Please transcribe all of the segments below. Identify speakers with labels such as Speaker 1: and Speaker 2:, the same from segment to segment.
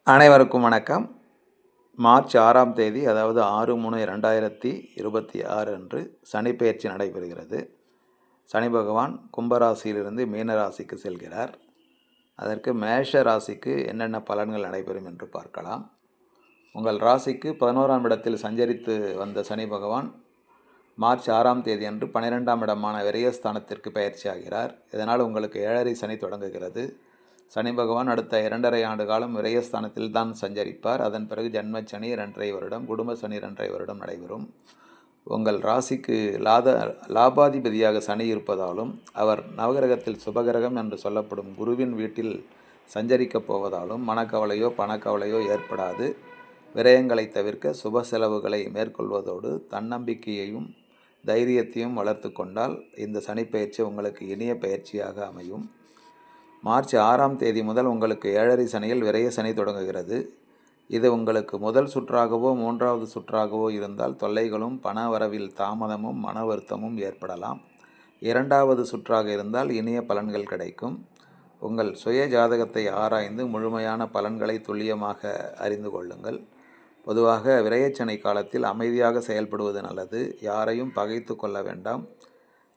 Speaker 1: அனைவருக்கும் வணக்கம். மார்ச் 6ஆம் தேதி, அதாவது 6/3/2026 அன்று சனிப்பெயர்ச்சி நடைபெறுகிறது. சனி பகவான் கும்பராசியிலிருந்து மீன ராசிக்கு செல்கிறார். அதற்கு மேஷ ராசிக்கு என்னென்ன பலன்கள் நடைபெறும் என்று பார்க்கலாம். உங்கள் ராசிக்கு 11ஆம் இடத்தில் சஞ்சரித்து வந்த சனி பகவான் மார்ச் 6ஆம் தேதி அன்று 12ஆம் இடமான விரயஸ்தானத்திற்கு பயிற்சியாகிறார். இதனால் உங்களுக்கு 7.5 சனி தொடங்குகிறது. சனி பகவான் அடுத்த 2.5 ஆண்டு காலம் விரயஸ்தானத்தில் தான் சஞ்சரிப்பார். அதன் பிறகு ஜன்ம சனி 2.5 வருடம், குடும்ப சனி 2.5 வருடம் நடைபெறும். உங்கள் ராசிக்கு லாபாதிபதியாக சனி இருப்பதாலும், அவர் நவகிரகத்தில் சுபகிரகம் என்று சொல்லப்படும் குருவின் வீட்டில் சஞ்சரிக்கப் போவதாலும் மனக்கவலையோ பணக்கவலையோ ஏற்படாது. விரயங்களை தவிர்க்க சுப செலவுகளை மேற்கொள்வதோடு தன்னம்பிக்கையையும் தைரியத்தையும் வளர்த்து கொண்டால் இந்த சனிப்பெயர்ச்சி உங்களுக்கு இனிய பயிற்சியாக அமையும். மார்ச் 6ஆம் தேதி முதல் உங்களுக்கு 7.5 சனியில் விரய சனி தொடங்குகிறது. இது உங்களுக்கு முதல் சுற்றாகவோ 3வது சுற்றாகவோ இருந்தால் தொல்லைகளும் பண வரவில் தாமதமும் மன வருத்தமும் ஏற்படலாம். 2வது சுற்றாக இருந்தால் இனிய பலன்கள் கிடைக்கும். உங்கள் சுய ஜாதகத்தை ஆராய்ந்து முழுமையான பலன்களை துல்லியமாக அறிந்து கொள்ளுங்கள். பொதுவாக விரயச்சனை காலத்தில் அமைதியாக செயல்படுவது நல்லது. யாரையும் பகைத்து கொள்ள வேண்டாம்.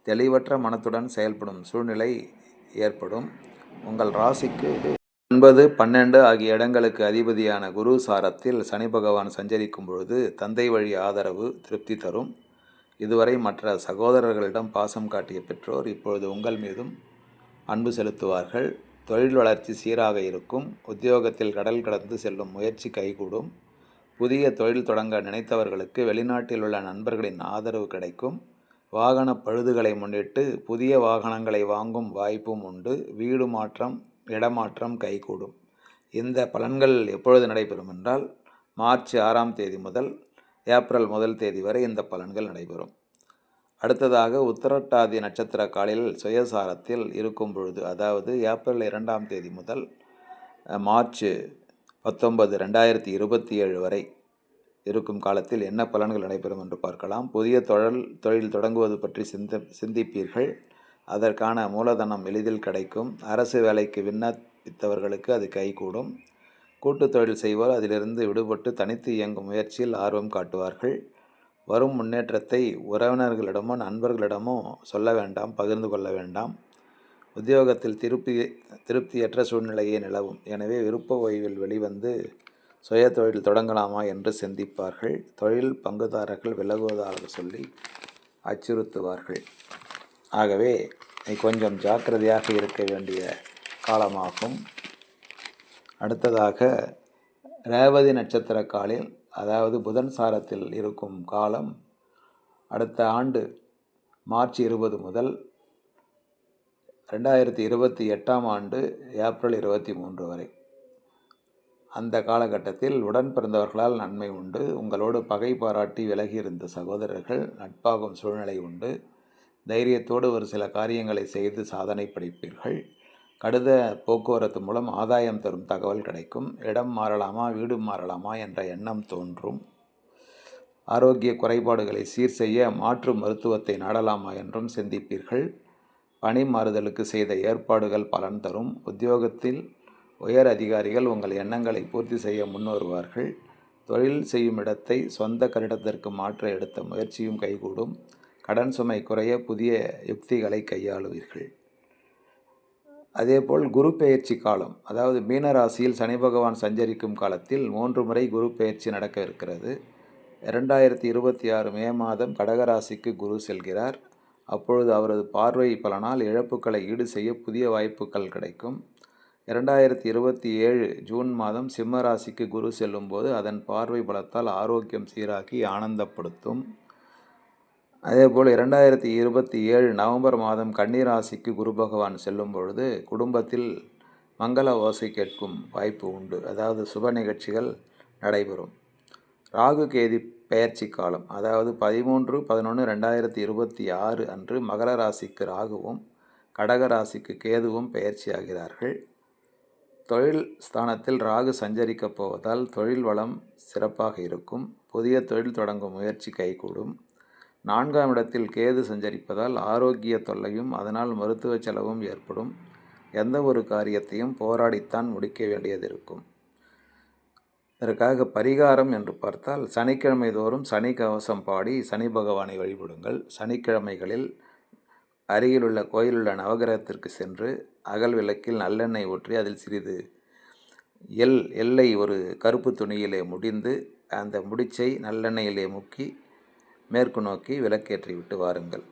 Speaker 1: தெளிவற்ற மனத்துடன் செயல்படும் சூழ்நிலை ஏற்படும். உங்கள் ராசிக்கு 9, 12 ஆகிய இடங்களுக்கு அதிபதியான குரு சாரத்தில் சனி பகவான் சஞ்சரிக்கும் பொழுது தந்தை வழி ஆதரவு திருப்தி தரும். இதுவரை மற்ற சகோதரர்களிடம் பாசம் காட்டிய பெற்றோர் இப்பொழுது உங்கள் மீதும் அன்பு செலுத்துவார்கள். தொழில் வளர்ச்சி சீராக இருக்கும். உத்தியோகத்தில் கடல் கடந்து செல்லும் முயற்சி கைகூடும். புதிய தொழில் தொடங்க நினைத்தவர்களுக்கு வெளிநாட்டில் உள்ள நண்பர்களின் ஆதரவு கிடைக்கும். வாகன பழுதுகளை முன்னிட்டு புதிய வாகனங்களை வாங்கும் வாய்ப்பும் உண்டு. வீடு மாற்றம், இடமாற்றம் கைகூடும். இந்த பலன்கள் எப்பொழுது நடைபெறும் என்றால் மார்ச் 6ஆம் தேதி முதல் ஏப்ரல் 1 தேதி வரை இந்த பலன்கள் நடைபெறும். அடுத்ததாக உத்திரட்டாதி நட்சத்திர காலில் சுயசாரத்தில் இருக்கும் பொழுது, அதாவது ஏப்ரல் 2ஆம் தேதி முதல் மார்ச் 19, 2027 வரை இருக்கும் காலத்தில் என்ன பலன்கள் நடைபெறும் என்று பார்க்கலாம். புதிய தொழில் தொடங்குவது பற்றி சிந்திப்பீர்கள். அதற்கான மூலதனம் எளிதில் கிடைக்கும். அரசு வேலைக்கு விண்ணப்பித்தவர்களுக்கு அது கைகூடும். கூட்டு தொழில் செய்வோர் அதிலிருந்து விடுபட்டு தனித்து இயங்கும் முயற்சியில் ஆர்வம் காட்டுவார்கள். வரும் முன்னேற்றத்தை உறவினர்களிடமோ நண்பர்களிடமோ சொல்ல வேண்டாம், பகிர்ந்து கொள்ள வேண்டாம். உத்தியோகத்தில் திருப்தியற்ற சூழ்நிலையே நிலவும். எனவே விருப்ப ஓய்வில் வெளிவந்து சுய தொழில் தொடங்கலாமா என்று சிந்திப்பார்கள். தொழில் பங்குதாரர்கள் விலகுவதாக சொல்லி அச்சுறுத்துவார்கள். ஆகவே கொஞ்சம் ஜாக்கிரதையாக இருக்க வேண்டிய காலமாகும். அடுத்ததாக ரேவதி நட்சத்திர காலில், அதாவது புதன் சாரத்தில் இருக்கும் காலம் அடுத்த ஆண்டு மார்ச் 20 முதல் 2028ஆம் ஆண்டு ஏப்ரல் 23 வரை. அந்த காலகட்டத்தில் உடன் பிறந்தவர்களால் நன்மை உண்டு. உங்களோடு பகை பாராட்டி விலகி இருந்த சகோதரர்கள் நட்பாகும் சூழ்நிலை உண்டு. தைரியத்தோடு ஒரு சில காரியங்களை செய்து சாதனை படைப்பீர்கள். கடித போக்குவரத்து மூலம் ஆதாயம் தரும் தகவல் கிடைக்கும். இடம் மாறலாமா, வீடு மாறலாமா என்ற எண்ணம் தோன்றும். ஆரோக்கிய குறைபாடுகளை சீர் செய்ய மாற்று மருத்துவத்தை நாடலாமா என்றும் சிந்திப்பீர்கள். பணி மாறுதலுக்கு செய்த ஏற்பாடுகள் பலன் தரும். உத்தியோகத்தில் உயர் அதிகாரிகள் உங்கள் எண்ணங்களை பூர்த்தி செய்ய முன்வருவார்கள். தொழில் செய்யும் இடத்தை சொந்த கட்டிடத்திற்கு மாற்ற எடுத்த முயற்சியும் கைகூடும். கடன் சுமை குறைய புதிய யுக்திகளை கையாளுவீர்கள். அதேபோல் குரு பெயர்ச்சி காலம், அதாவது மீன ராசியில் சனி பகவான் சஞ்சரிக்கும் காலத்தில் 3 முறை குரு பெயர்ச்சி நடக்க இருக்கிறது. 2026 மே மாதம் கடகராசிக்கு குரு செல்கிறார். அப்பொழுது அவரது பார்வை பலனால் இழப்புகளை ஈடு செய்ய புதிய வாய்ப்புகள் கிடைக்கும். 2027 ஜூன் மாதம் சிம்ம ராசிக்கு குரு செல்லும் போது அதன் பார்வை பலத்தால் ஆரோக்கியம் சீராக்கி ஆனந்தப்படுத்தும். அதேபோல் 2027 நவம்பர் மாதம் கன்னி ராசிக்கு குரு பகவான் செல்லும் பொழுது குடும்பத்தில் மங்கள ஓசை கேட்கும் வாய்ப்பு உண்டு. அதாவது சுப நிகழ்ச்சிகள் நடைபெறும். ராகு கேது பெயர்ச்சி காலம், அதாவது 13/11/2026 அன்று மகர ராசிக்கு ராகுவும் கடக ராசிக்கு கேதுவும் பெயர்ச்சியாகிறார்கள். தொழில் ஸ்தானத்தில் ராகு சஞ்சரிக்கப் போவதால் தொழில் வளம் சிறப்பாக இருக்கும். புதிய தொழில் தொடங்கும் முயற்சி கைகூடும். 4ஆம் இடத்தில் கேது சஞ்சரிப்பதால் ஆரோக்கிய தொல்லையும் அதனால் மருத்துவ செலவும் ஏற்படும். எந்த ஒரு காரியத்தையும் போராடித்தான் முடிக்க வேண்டியது இருக்கும். இதற்காக பரிகாரம் என்று பார்த்தால் சனிக்கிழமை தோறும் சனி கவசம் பாடி சனி பகவானை வழிபடுங்கள். சனிக்கிழமைகளில் அருகிலுள்ள கோயிலுள்ள நவகிரகத்திற்கு சென்று அகல் விளக்கில் நல்லெண்ணெய் ஊற்றி அதில் சிறிது எல்லை ஒரு கருப்பு துணியிலே முடிந்து அந்த முடிச்சை நல்லெண்ணெயிலே முக்கி மேற்கு நோக்கி விளக்கேற்றி விட்டு வாருங்கள்.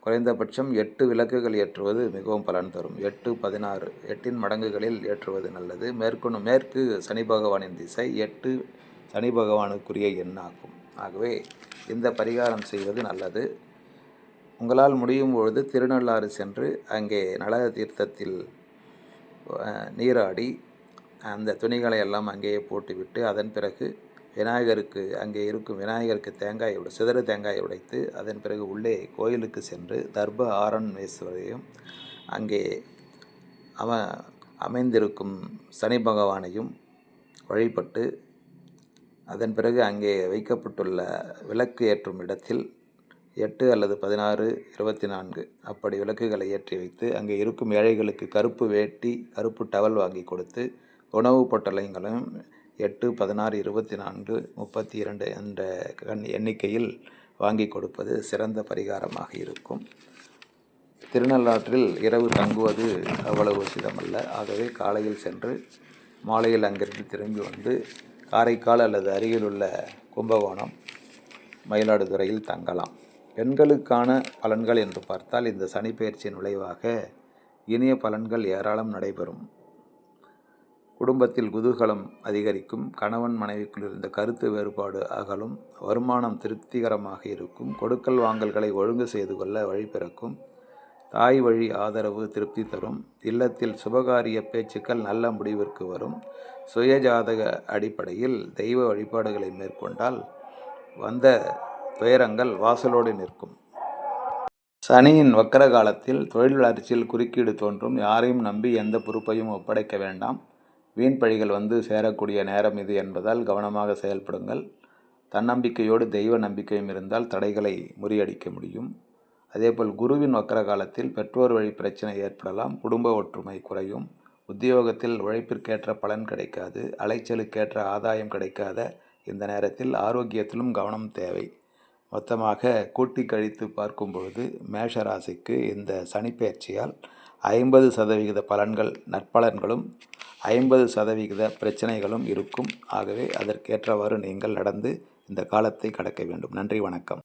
Speaker 1: குறைந்தபட்சம் 8 விளக்குகள் ஏற்றுவது மிகவும் பலன் தரும். 8, 16, 8 மடங்குகளில் ஏற்றுவது நல்லது. மேற்கு சனி பகவானின் திசை, 8 சனி பகவானுக்குரிய எண்ணாகும். ஆகவே இந்த பரிகாரம் செய்வது நல்லது. உங்களால் முடியும் பொழுது திருநள்ளாறு சென்று அங்கே நல தீர்த்தத்தில் நீராடி அந்த துணிகளை எல்லாம் அங்கேயே போட்டுவிட்டு அதன் பிறகு விநாயகருக்கு அங்கே இருக்கும் விநாயகருக்கு சிதறு தேங்காயை உடைத்து அதன் பிறகு உள்ளே கோயிலுக்கு சென்று தர்ப ஆரண்யேஸ்வரையும் அங்கே அமைந்திருக்கும் சனி பகவானையும் வழிபட்டு அதன் பிறகு அங்கே வைக்கப்பட்டுள்ள விளக்கு ஏற்றும் இடத்தில் 8 அல்லது 16, 24 அப்படி விளக்குகளை ஏற்றி வைத்து அங்கே இருக்கும் ஏழைகளுக்கு கருப்பு வேட்டி, கருப்பு டவல் வாங்கி கொடுத்து உணவு பொட்டலங்களும் 8, 16, 24, 32 என்ற எண்ணிக்கையில் வாங்கி கொடுப்பது சிறந்த பரிகாரமாக இருக்கும். திருநள்ளாற்றில் இரவு தங்குவது அவ்வளவு உசிதமல்ல. ஆகவே காலையில் சென்று மாலையில் அங்கிருந்து திரும்பி வந்து காரைக்கால் அல்லது அருகிலுள்ள கும்பகோணம், மயிலாடுதுறையில் தங்கலாம். பெண்களுக்கான பலன்கள் என்று பார்த்தால் இந்த சனிப்பெயர்ச்சியின் விளைவாக இனிய பலன்கள் ஏராளம் நடைபெறும். குடும்பத்தில் குதூகலம் அதிகரிக்கும். கணவன் மனைவிக்குள் இருந்த கருத்து வேறுபாடு அகலும். வருமானம் திருப்திகரமாக இருக்கும். கொடுக்கல் வாங்கல்களை ஒழுங்கு செய்து கொள்ள வழி பிறக்கும். தாய் வழி ஆதரவு திருப்தி தரும். இல்லத்தில் சுபகாரிய பேச்சுக்கள் நல்ல முடிவிற்கு வரும். சுயஜாதக அடிப்படையில் தெய்வ வழிபாடுகளை மேற்கொண்டால் வந்த துயரங்கள் வாசலோடு நிற்கும். சனியின் வக்கர காலத்தில் தொழில் வளர்ச்சியில் குறுக்கீடு தோன்றும். யாரையும் நம்பி எந்த பொறுப்பையும் ஒப்படைக்க வேண்டாம். வீண் பழிகள் வந்து சேரக்கூடிய நேரம் இது என்பதால் கவனமாக செயல்படுங்கள். தன்னம்பிக்கையோடு தெய்வ நம்பிக்கையும் இருந்தால் தடைகளை முறியடிக்க முடியும். அதேபோல் குருவின் வக்கர காலத்தில் பெற்றோர் வழி பிரச்சனை ஏற்படலாம். குடும்ப ஒற்றுமை குறையும். உத்தியோகத்தில் உழைப்பிற்கேற்ற பலன் கிடைக்காது. அலைச்சலுக்கேற்ற ஆதாயம் கிடைக்காத இந்த நேரத்தில் ஆரோக்கியத்திலும் கவனம் தேவை. மொத்தமாக கூட்டி கழித்து பார்க்கும் பொழுது மேஷ ராசிக்கு இந்த சனிப்பெயர்ச்சியால் 50% பலன்கள் நற்பலன்களும் 50% பிரச்சனைகளும் இருக்கும். ஆகவே அதற்கேற்றவாறு நீங்கள் நடந்து இந்த காலத்தை கடக்க வேண்டும். நன்றி, வணக்கம்.